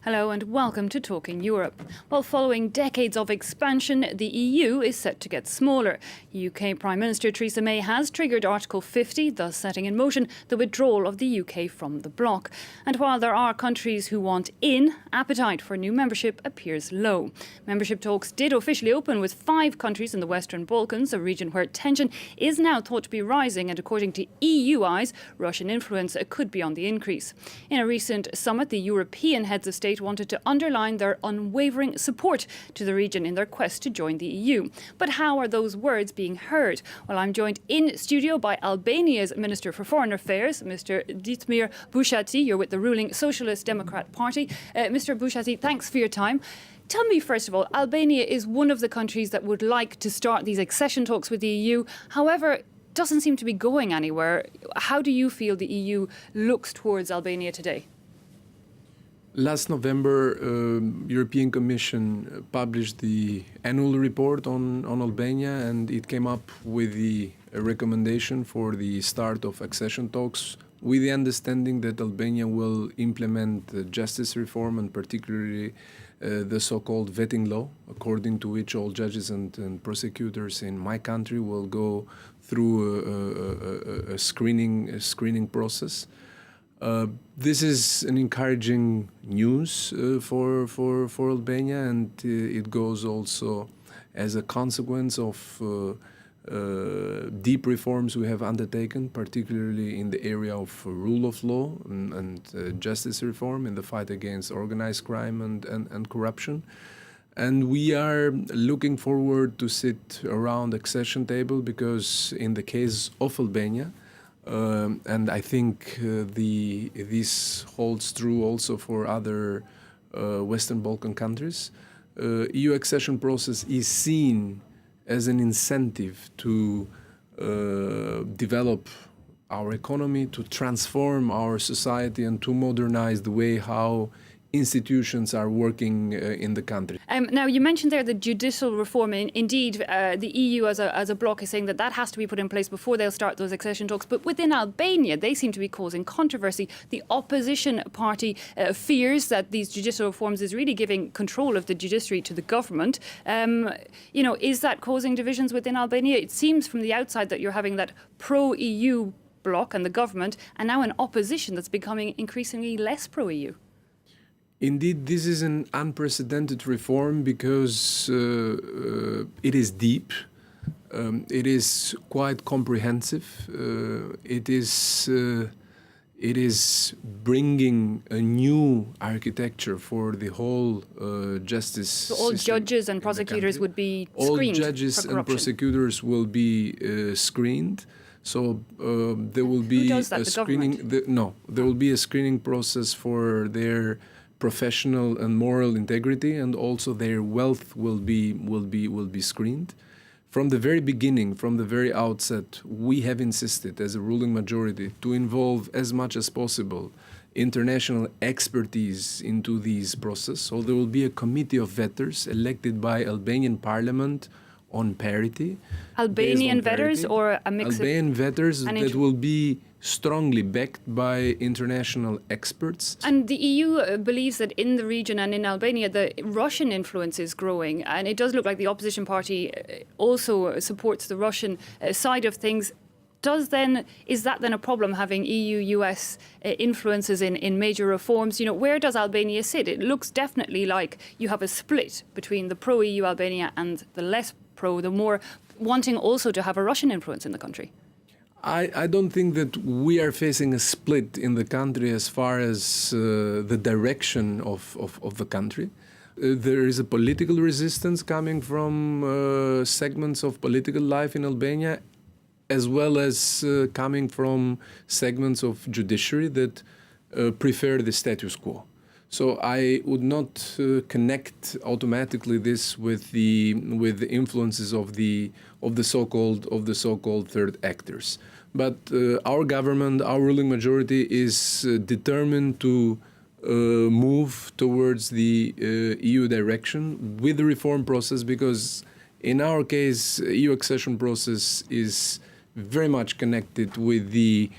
Hello and welcome to Talking Europe. Well, following decades of expansion, the EU is set to get smaller. UK Prime Minister Theresa May has triggered Article 50, thus setting in motion the withdrawal of the UK from the bloc. And while there are countries who want in, appetite for new membership appears low. Membership talks did officially open with 5 countries in the Western Balkans, a region where tension is now thought to be rising, and according to EU eyes, Russian influence could be on the increase. In a recent summit, the European heads of state wanted to underline their unwavering support to the region in their quest to join the EU. But how are those words being heard? Well, I'm joined in studio by Albania's Minister for Foreign Affairs, Mr. Ditmir Bushati. You're with the ruling Socialist Democrat Party. Mr. Bushati, thanks for your time. Tell me, first of all, Albania is one of the countries that would like to start these accession talks with the EU. However, doesn't seem to be going anywhere. How do you feel the EU looks towards Albania today? Last November, European Commission published the annual report on Albania, and it came up with the recommendation for the start of accession talks, with the understanding that Albania will implement justice reform, and particularly the so-called vetting law, according to which all judges and prosecutors in my country will go through a screening process. This is an encouraging news for Albania, and it goes also as a consequence of deep reforms we have undertaken, particularly in the area of rule of law and justice reform, in the fight against organized crime and corruption. And we are looking forward to sit around accession table, because in the case of Albania, and I think this holds true also for other Western Balkan countries, EU accession process is seen as an incentive to develop our economy, to transform our society, and to modernize the way how institutions are working in the country. Now, you mentioned there the judicial reform. Indeed, the EU as a bloc is saying that has to be put in place before they'll start those accession talks. But within Albania, they seem to be causing controversy. The opposition party fears that these judicial reforms is really giving control of the judiciary to the government. Is that causing divisions within Albania? It seems from the outside that you're having that pro-EU bloc and the government, and now an opposition that's becoming increasingly less pro-EU. Indeed, this is an unprecedented reform because it is deep, it is quite comprehensive, it is bringing a new architecture for the whole justice system. So all judges and prosecutors would be screened. All judges and prosecutors will be screened. So there will be a screening. There will be a screening process for their professional and moral integrity, and also their wealth will be screened. From the very beginning, from the very outset, we have insisted as a ruling majority to involve as much as possible international expertise into this process. So there will be a committee of vetters elected by Albanian parliament on parity. Albanian vetters or a mix of... Albanian vetters that will be strongly backed by international experts. And the EU believes that in the region and in Albania, the Russian influence is growing. And it does look like the opposition party also supports the Russian side of things. Is that then a problem, having EU-US influences in major reforms? Where does Albania sit? It looks definitely like you have a split between the pro-EU Albania and the less pro, the more wanting also to have a Russian influence in the country. I don't think that we are facing a split in the country as far as the direction of the country. There is a political resistance coming from segments of political life in Albania, as well as coming from segments of judiciary that prefer the status quo. So I would not connect automatically this with the influences of the so-called third actors. But our government, our ruling majority, is determined to move towards the EU direction with the reform process, because in our case, EU accession process is very much connected with the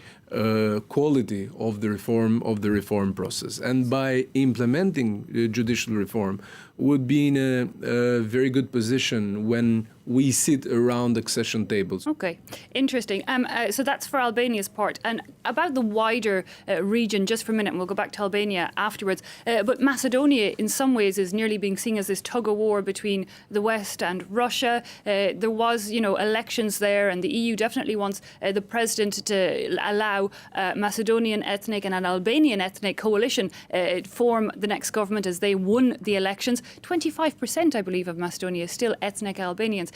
quality of the reform process, and by implementing judicial reform would be in a very good position when we sit around accession tables. Okay, interesting. So that's for Albania's part. And about the wider region, just for a minute, and we'll go back to Albania afterwards. But Macedonia, in some ways, is nearly being seen as this tug-of-war between the West and Russia. There was, elections there, and the EU definitely wants the president to allow Macedonian ethnic and an Albanian ethnic coalition form the next government as they won the elections. 25%, I believe, of Macedonia is still ethnic Albanians.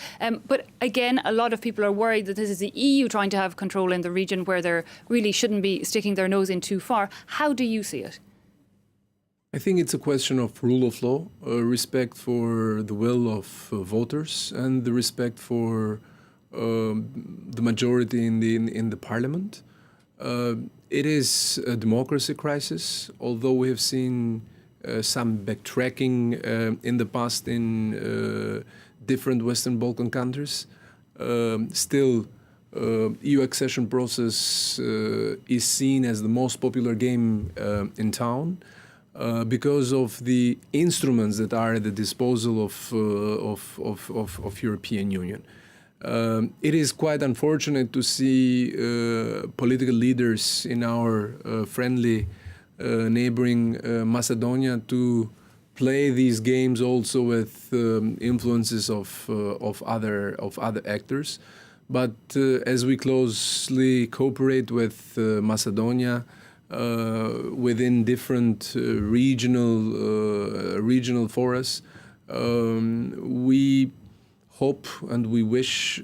But again, a lot of people are worried that this is the EU trying to have control in the region where they really shouldn't be sticking their nose in too far. How do you see it? I think it's a question of rule of law, respect for the will of voters, and the respect for the majority in the parliament. It is a democracy crisis, although we have seen some backtracking in the past in different Western Balkan countries. Still, EU accession process is seen as the most popular game in town because of the instruments that are at the disposal of European Union. It is quite unfortunate to see political leaders in our friendly neighboring Macedonia to play these games also with influences of other actors. But as we closely cooperate with Macedonia within different regional forums, we hope and we wish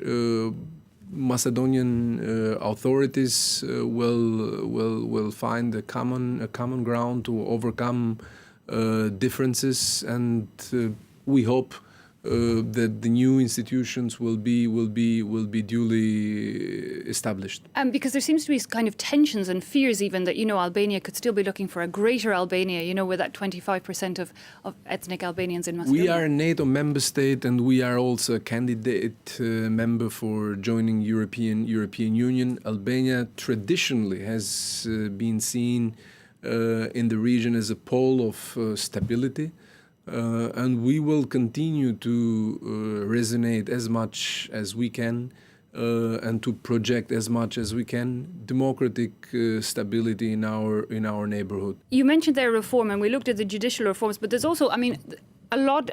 Macedonian authorities will find a common ground to overcome differences, and we hope that the new institutions will be duly established. Because there seems to be kind of tensions and fears even that, Albania could still be looking for a greater Albania, with that 25% of ethnic Albanians in Macedonia. We are a NATO member state, and we are also a candidate member for joining European Union. Albania traditionally has been seen in the region as a pole of stability. And we will continue to resonate as much as we can and to project as much as we can democratic stability in our neighborhood. You mentioned their reform, and we looked at the judicial reforms, but there's also, a lot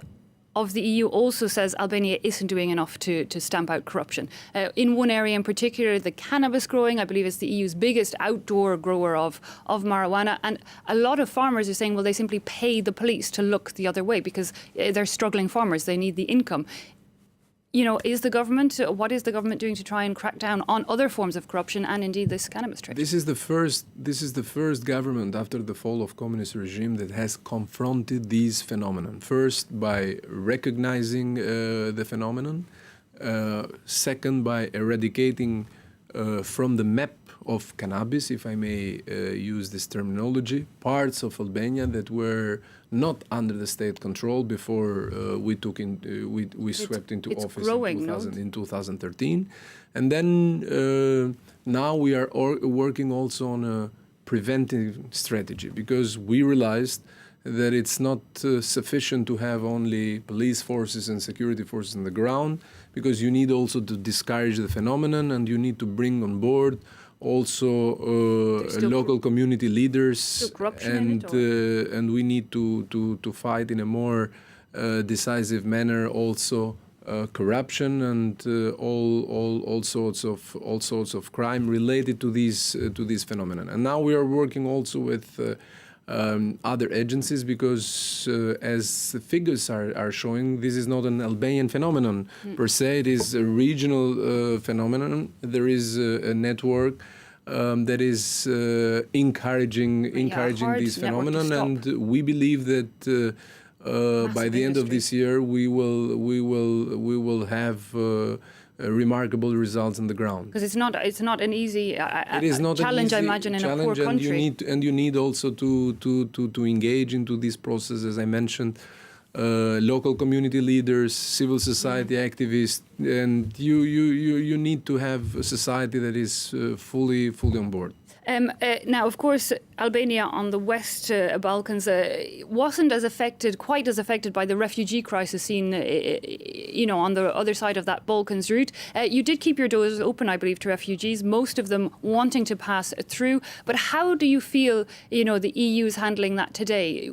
of the EU also says Albania isn't doing enough to stamp out corruption. In one area in particular, the cannabis growing, I believe, is the EU's biggest outdoor grower of marijuana. And a lot of farmers are saying, well, they simply pay the police to look the other way because they're struggling farmers. They need the income. What is the government doing to try and crack down on other forms of corruption and indeed this cannabis trade? This is the first government after the fall of communist regime that has confronted these phenomena. First, by recognizing the phenomenon. Second, by eradicating from the map of cannabis, if I may use this terminology, parts of Albania that were not under the state control before we swept into office in 2013. And then now we are working also on a preventive strategy, because we realized that it's not sufficient to have only police forces and security forces on the ground, because you need also to discourage the phenomenon, and you need to bring on board also local community leaders, and we need to fight in a more decisive manner also corruption and all sorts of crime related to these phenomena. And now we are working also with other agencies, because as the figures are showing, this is not an Albanian phenomenon per se. It is a regional phenomenon. There is a network that is encouraging these phenomena, and we believe that by the end of this year we will have remarkable results on the ground. Because it's not an easy challenge, I imagine, in a poor country. And you need also to engage into this process, as I mentioned, local community leaders, civil society activists, and you need to have a society that is fully on board. Now, of course, Albania on the West Balkans wasn't quite as affected by the refugee crisis seen, on the other side of that Balkans route. You did keep your doors open, I believe, to refugees, most of them wanting to pass through. But how do you feel, the EU is handling that today?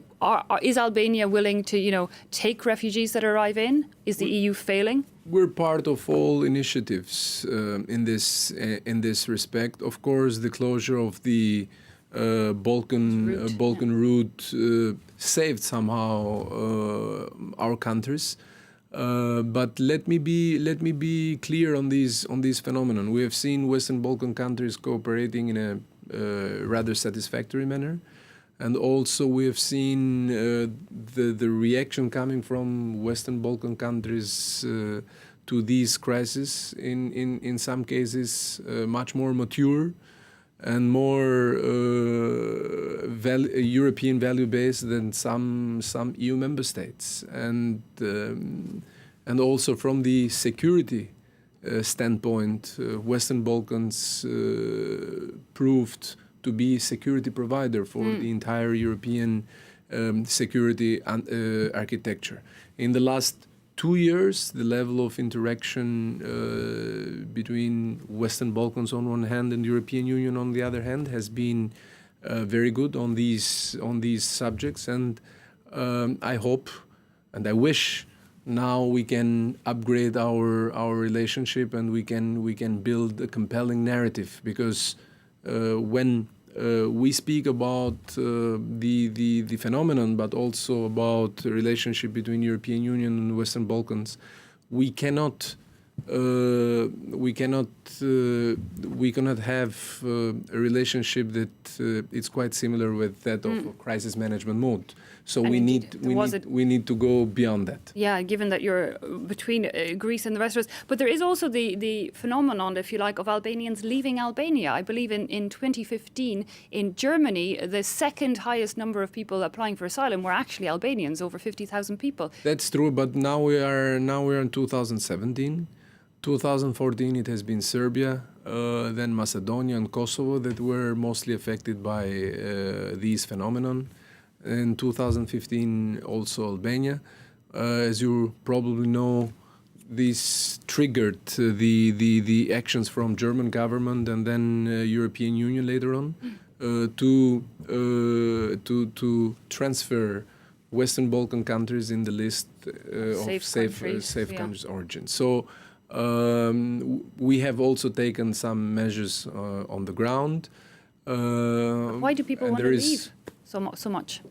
Is Albania willing to, take refugees that arrive in? Is the EU failing? We're part of all initiatives in this respect. Of course, the closure of the Balkan route saved somehow our countries. But let me be clear on these phenomenon. We have seen Western Balkan countries cooperating in a rather satisfactory manner. And also we have seen the reaction coming from Western Balkan countries to these crises, in some cases much more mature and more European value-based than some EU member states. And also from the security standpoint, Western Balkans proved to be a security provider for the entire European security architecture. In the last 2 years, the level of interaction between Western Balkans on one hand and the European Union on the other hand has been very good on these subjects, and I hope and I wish now we can upgrade our relationship and we can build a compelling narrative, because when we speak about the phenomenon, but also about the relationship between European Union and Western Balkans, we cannot have a relationship that is quite similar with that of a crisis management mode. So we need to go beyond that. Yeah, given that you're between Greece and the rest of us. But there is also the phenomenon, if you like, of Albanians leaving Albania. I believe in 2015 in Germany, the second highest number of people applying for asylum were actually Albanians, over 50,000 people. That's true, but now we are in 2017. 2014 it has been Serbia, then Macedonia and Kosovo that were mostly affected by these phenomenon. In 2015 also Albania. As you probably know, this triggered the actions from German government and then European Union later on to transfer Western Balkan countries in the list of safe countries of origin. So we have also taken some measures on the ground. Why do people want to leave so much?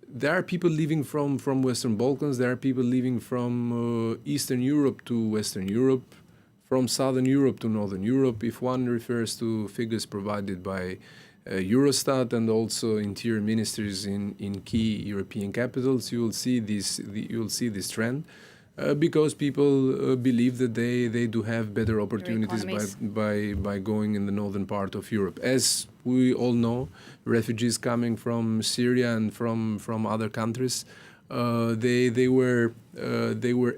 There are people leaving from Western Balkans. There are people leaving from Eastern Europe to Western Europe, from Southern Europe to Northern Europe. If one refers to figures provided by Eurostat and also interior ministries in key European capitals, you will see this trend. Because people believe that they do have better opportunities by going in the northern part of Europe. As we all know, refugees coming from Syria and from other countries, they were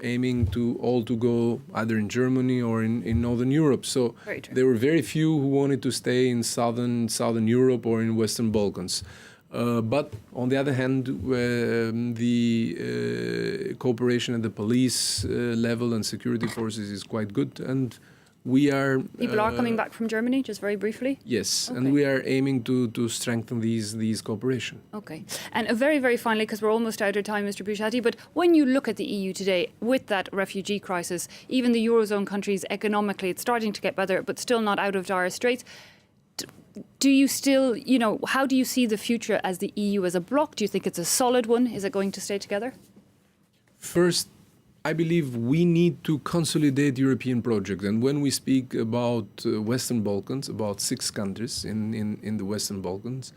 aiming to go either in Germany or in Northern Europe. So there were very few who wanted to stay in Southern Europe or in Western Balkans. But on the other hand, the cooperation at the police level and security forces is quite good, and we are... People are coming back from Germany, just very briefly? Yes, okay. And we are aiming to strengthen these cooperation. Okay. And very, very finally, because we're almost out of time, Mr. Bushati, but when you look at the EU today, with that refugee crisis, even the Eurozone countries economically, it's starting to get better, but still not out of dire straits. Do you still, how do you see the future as the EU as a bloc? Do you think it's a solid one? Is it going to stay together? First, I believe we need to consolidate European projects. And when we speak about Western Balkans, about 6 countries in the Western Balkans,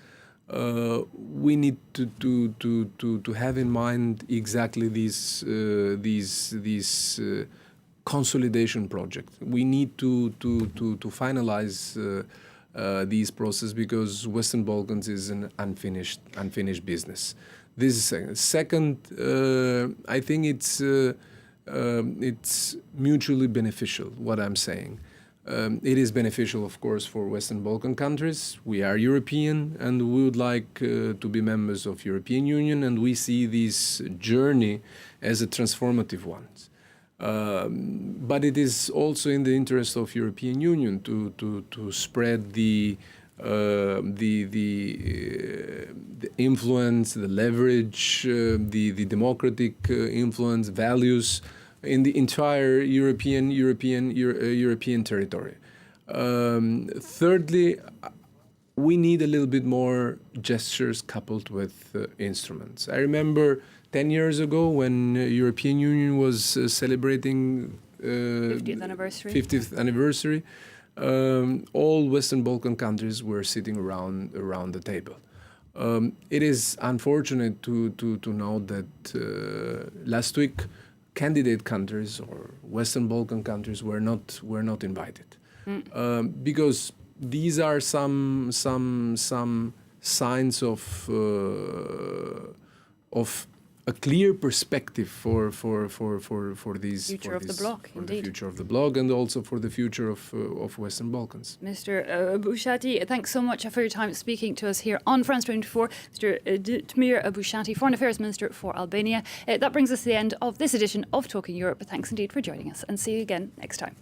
we need to have in mind exactly these consolidation projects. We need to finalize these process, because Western Balkans is an unfinished business. This is second. Second, I think it's mutually beneficial, what I'm saying. It is beneficial, of course, for Western Balkan countries. We are European and we would like to be members of European Union, and we see this journey as a transformative one. But it is also in the interest of European Union to spread the influence, the leverage, the democratic influence, values in the entire European territory. Thirdly, we need a little bit more gestures coupled with instruments. I remember 10 years ago when European Union was celebrating 50th anniversary, all Western Balkan countries were sitting around the table. It is unfortunate to note that last week candidate countries or Western Balkan countries were not invited, because these are some signs of a clear perspective for these future of the bloc, indeed. The future of the bloc, and also for the future of Western Balkans. Mr. Bushati, thanks so much for your time speaking to us here on France 24. Mr. Ditmir Bushati, Foreign Affairs Minister for Albania. That brings us to the end of this edition of Talking Europe. Thanks indeed for joining us, and see you again next time.